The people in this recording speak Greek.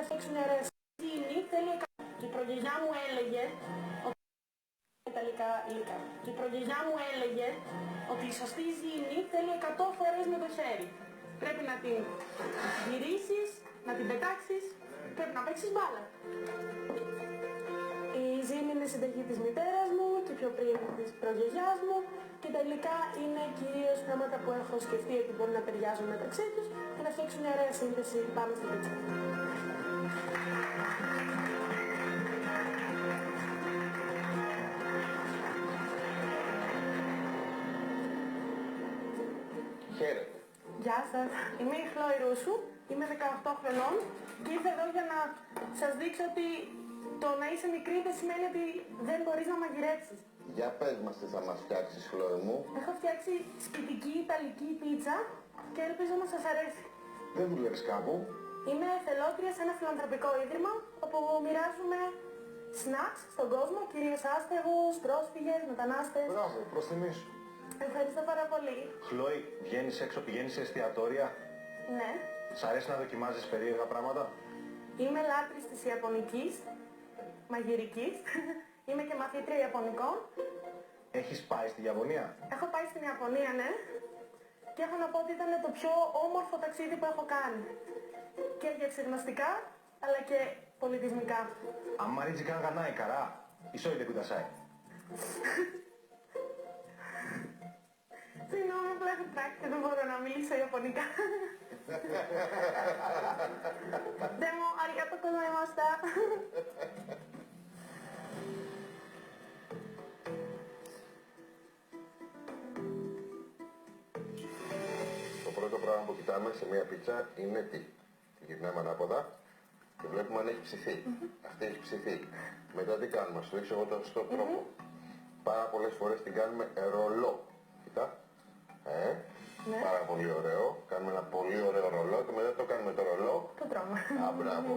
Θα φτιάξουν μια ρεσίνη, θέλει 100. Και η προγιαγιά μου έλεγε ιταλικά υλικά. Και η προγιαγιά μου έλεγε ότι η σωστή ζύμη θέλει 100 φορές με το χέρι. Πρέπει να την γυρίσεις, να την πετάξεις, πρέπει να παίξεις μπάλα. Η ζύμη είναι συνταγή της μητέρας μου και πιο πριν της προγιαγιάς μου και τα υλικά είναι κυρίως πράγματα που έχω σκεφτεί ότι μπορεί να ταιριάζουν μεταξύ τους και να φτιάξουν μια ωραία σύνθεση πάνω στην πίτσα. Χαίρετε. Γεια σας, είμαι η Χλόη Ρούσου, είμαι 18 χρονών και ήρθα εδώ για να σας δείξω ότι το να είσαι μικρή δεν σημαίνει ότι δεν μπορείς να μαγειρέψεις. Για πες μας τι θα μας φτιάξεις, Χλόη μου. Έχω φτιάξει σπιτική ιταλική πίτσα και ελπίζω να σας αρέσει. Δεν δουλεύεις κάπου? Είμαι εθελότρια σε ένα φιλανθρωπικό ίδρυμα όπου μοιράζουμε snacks στον κόσμο, κυρίως άστεγους, πρόσφυγες, μετανάστες. Μπράβο, προς τιμή σου. Ευχαριστώ πάρα πολύ. Χλόη, βγαίνεις έξω, πηγαίνεις σε εστιατόρια. Ναι. Σ' αρέσει να δοκιμάζεις περίεργα πράγματα? Είμαι λάτρης της Ιαπωνικής, μαγειρικής. Είμαι και μαθήτρια Ιαπωνικών. Έχεις πάει στη Ιαπωνία? Έχω πάει στην Ιαπωνία, ναι. Και έχω να πω ότι ήταν το πιο όμορφο ταξίδι που έχω κάνει. Και διαξεγνωστικά, αλλά και πολιτισμικά. Αμαρίτζι καν γανάι καρά, ισόιτε κουτασάι. Συγγνώμη, απλά έχω τράξει και δεν μπορώ να μιλήσω Ιαπωνικά. Δέμο, αριγκάτο κοζαιμάστα. Το πρώτο πράγμα που κοιτάμε σε μια πίτσα είναι τι? Τη γυρνάμε ανάποδα και βλέπουμε αν έχει ψηθεί. Αυτή έχει ψηθεί. Μετά τι κάνουμε? Στο δείξω εγώ τον σωστό τρόπο. Πάρα πολλές φορές την κάνουμε ρολό. Κοίτα. Ναι. Πάρα πολύ ωραίο. Κάνουμε ένα πολύ ωραίο ρολό και μετά το κάνουμε το ρολό. Το τρώμε. Α, μπράβο.